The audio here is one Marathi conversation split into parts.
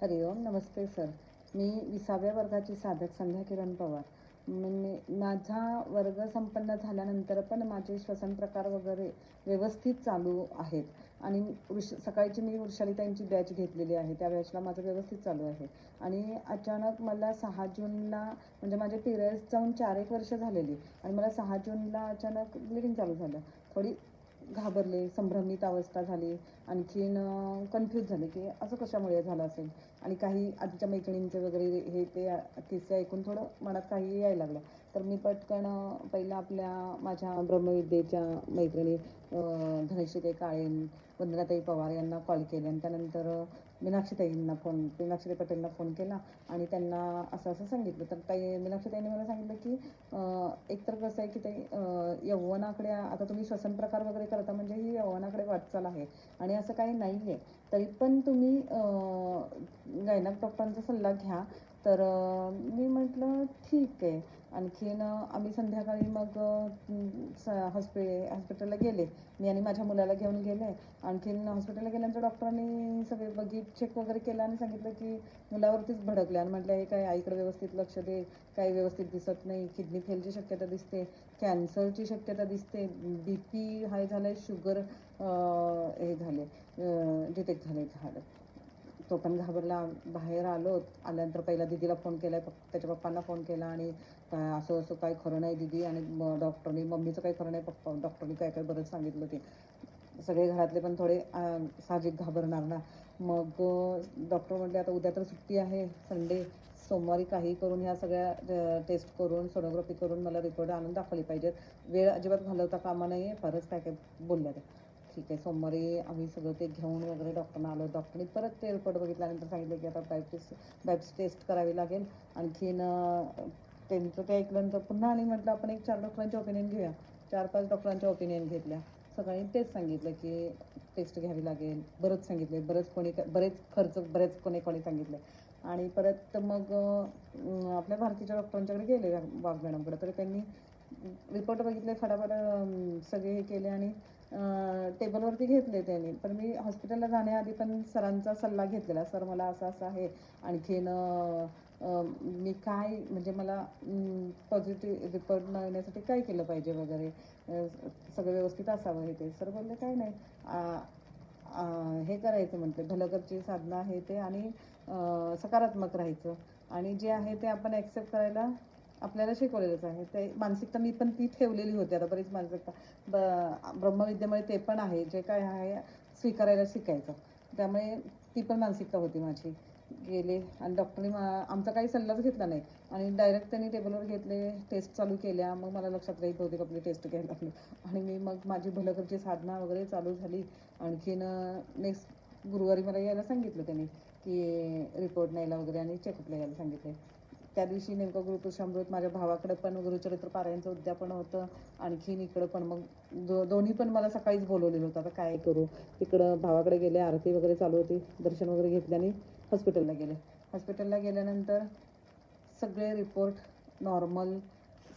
हरि ओम. नमस्ते सर. मी 20व्या वर्गाची साधक संध्या किरण पवार. माझा वर्ग संपन्न झाल्यानंतर पण माझे श्वसन प्रकार वगैरे व्यवस्थित चालू आहेत आणि सकाळची मी वृषालीताईंची बॅच घेतलेली आहे. त्या बॅचला माझं व्यवस्थित चालू आहे. आणि अचानक मला 6 जूनला म्हणजे माझे पिरियड्स जाऊन 4-1 वर्ष झालेली आणि मला 6 जूनला अचानक ब्लिडिंग चालू झालं. थोडी घाबरले, संभ्रमित अवस्था झाली, आणखीन कन्फ्यूज झाले की असं कशामुळे झालं असेल. आणि काही आधीच्या मैत्रिणींचे वगैरे हे ते किस्से ऐकून थोडं मनात काही यायला लागलं. तर मी पटकन पहिला आपल्या माझ्या ब्रह्मविद्येच्या मैत्रिणी धनश्रीताई काळे, वंदनाताई पवार यांना कॉल केले आणि त्यानंतर मीनाक्षीताई पटेलला फोन केला आणि त्यांना असं असं सांगितलं. तर मीनाक्षीताईंनी मला सांगितलं की एकतर कसं आहे की ते यौवनाकडे आता तुम्ही श्वसन प्रकार वगैरे करता म्हणजे ही यौवनाकडे वाटचाल आहे आणि असं काही नाही आहे. तरी पण तुम्ही गायनॅक डॉक्टरांचा सल्ला घ्या. तर मी म्हटलं ठीक आहे. आणखीन आम्ही संध्याकाळी मग हॉस्पिटलला गेले. मी आणि माझ्या मुलाला घेऊन गेले. आणखीन हॉस्पिटलला गेल्यानंतर डॉक्टरांनी सगळे चेक वगैरे केलं आणि सांगितलं की मुलावरतीच भडकले आणि म्हटलं हे काय आईकडे व्यवस्थित लक्ष दे, काही व्यवस्थित दिसत नाही, किडनी फेलची शक्यता दिसते, कॅन्सरची शक्यता दिसते, BP हाय झालं, शुगर हे झाले, डिटेक्ट झालं. तो पण घाबरला. बाहेर आल्यानंतर पहिला दीदीला फोन केला, त्याच्या पप्पांना फोन केला आणि असं असं काही खरं नाही दीदी आणि डॉक्टरनी मम्मीचं काही खरं नाही पप्पा डॉक्टरनी काय काय बरंच सांगितलं. ते सगळे घरातले पण थोडे साहजिक घाबरणार ना. मग डॉक्टर म्हटले आता उद्या तर सुट्टी आहे संडे, सोमवारी काही करून ह्या सगळ्या टेस्ट करून सोनोग्राफी करून मला रिपोर्ट आणून दाखवली पाहिजेत, वेळ अजिबात घालवता कामा नये. फारच काय काय बोलल्या त्या. ठीक आहे. सोमवारी आम्ही सगळं ते घेऊन वगैरे डॉक्टरना आलो. डॉक्टरनी परत ते रिपोर्ट बघितल्यानंतर सांगितलं की आता बायोप्सी टेस्ट करावी लागेल. आणखीन त्यांचं ते ऐकल्यानंतर पुन्हा आणि म्हटलं आपण 1-4 डॉक्टरांची ओपिनियन घेऊया. 4-5 डॉक्टरांच्या ओपिनियन घेतल्या. सगळ्यांनी तेच सांगितलं की टेस्ट घ्यावी लागेल. बरेच सांगितले, बरेच खर्च बरेच कोणी सांगितले. आणि परत मग आपल्या भारतीच्या डॉक्टरांच्याकडे गेले, वाघ मॅडमकडे. तर त्यांनी रिपोर्ट बघितले, फटाफट सगळे हे केले आणि टेबलवरती घेतले त्यांनी. पण मी हॉस्पिटलला जाण्याआधी पण सरांचा सल्ला घेतलेला. सर मला असं असं आहे, आणखीन मी काय म्हणजे मला पॉझिटिव्ह रिपोर्ट मिळण्यासाठी काय केलं पाहिजे वगैरे, सगळं व्यवस्थित असावं हे ते. सर बोलले काय नाही, हे करायचं म्हटलं, भलकरची साधना आहे ते आणि सकारात्मक राहायचं आणि जे आहे ते आपण ॲक्सेप्ट करायला आपल्याला शिकवलेलंच आहे. ते मानसिकता मी पण ती ठेवलेली होती. आता बरीच मानसिकता ब्रह्मविद्येमुळे ते पण आहे, जे काय आहे स्वीकारायला शिकायचं. त्यामुळे ती पण मानसिकता होती माझी. गेले आणि डॉक्टरनी आमचा काही सल्लाच घेतला नाही आणि डायरेक्ट त्यांनी टेबलवर घेतले, टेस्ट चालू केल्या. मग मला लक्षात राहील बहुतेक आपली टेस्ट घ्यायला लागली आणि मी मग माझी भलकरची साधना वगैरे चालू झाली. आणखीन नेक्स्ट गुरुवारी मला यायला सांगितलं त्यांनी की रिपोर्ट न्यायला वगैरे आणि चेकअपला यायला सांगितले. त्या दिवशी नेमकं गुरुपुरुषामृत माझ्या भावाकडे पण गुरुचरित्र पारायणचं उद्यापन होतं. आणखीन इकडं पण मग दोन्ही पण मला सकाळीच बोलवलेलं होतं. आता काय करू, इकडं भावाकडे गेले, आरती वगैरे चालू होती, दर्शन वगैरे घेतले आणि हॉस्पिटलला गेले. हॉस्पिटलला गेल्यानंतर सगळे रिपोर्ट नॉर्मल,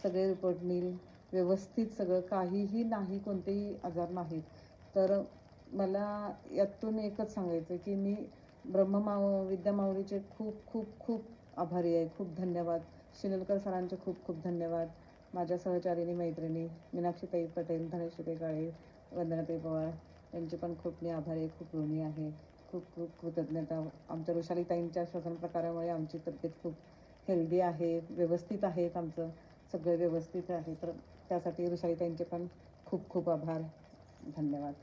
सगळे रिपोर्ट नील, व्यवस्थित सगळं, काहीही नाही, कोणतेही आजार नाहीत. तर मला यातून एकच सांगायचं की मी विद्या माऊलीचे खूप खूप खूप आभारी आहे. खूप धन्यवाद. शिनलकर सरांचे खूप खूप धन्यवाद. माझ्या सहचारिणी मैत्रिणी मीनाक्षीताई पटेल, धनश्रीताई काळे, वंदनाताई पवार यांचे पण खूप मी आभारी आहे, खूप ऋणी आहे. खूप खूप कृतज्ञता. आमच्या वृषालीताईंच्या श्वसन प्रकारामुळे आमची तब्येत खूप हेल्दी आहे, व्यवस्थित आहेत, आमचं सगळं व्यवस्थित आहे. तर त्यासाठी वृषालीताईंचे पण खूप खूप आभार. धन्यवाद.